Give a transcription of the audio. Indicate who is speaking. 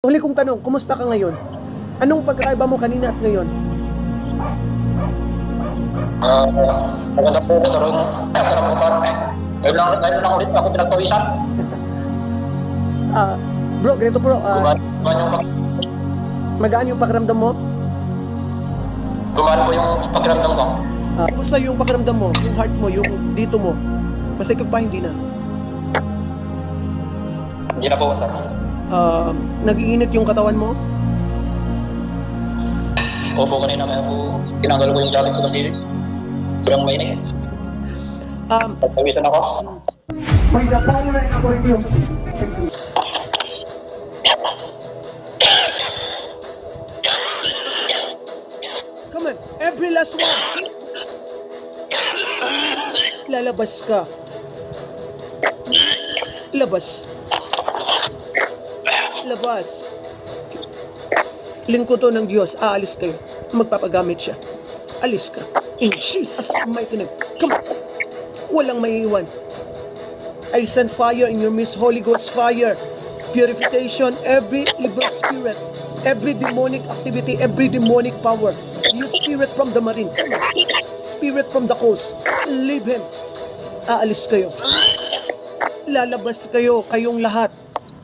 Speaker 1: Huli kong tanong, kumusta ka ngayon? Anong pagkakaiba mo kanina at ngayon?
Speaker 2: Maganda po sa ron. Karam ko pa. Ngayon lang ulit ako pinagpawisan.
Speaker 1: Bro, ganito bro. Magaan yung pakiramdam mo?
Speaker 2: Gumaan po yung pakiramdam ko.
Speaker 1: Kumusta yung pakiramdam mo? Yung heart mo, yung dito mo? Masikip pa, hindi na?
Speaker 2: Hindi na po, sir.
Speaker 1: Nag-iinit yung katawan mo?
Speaker 2: Opo, kanina may po. Tinanggal ko yung jacket ko kasi kurang mainit. Pagpawisan ako.
Speaker 3: May napalo na ako rin.
Speaker 1: Come on, every last one. Lalabas ka. Labas. Labas. Lingkod to ng Diyos. Aalis kayo. Magpapagamit siya. Alis ka. In Jesus' mighty name. Come on. Walang maiiwan. I send fire in your midst. Holy Ghost fire. Purification. Every evil spirit. Every demonic activity. Every demonic power. You spirit from the marine. Spirit from the coast. Leave him. Aalis kayo. Lalabas kayo. Kayong lahat.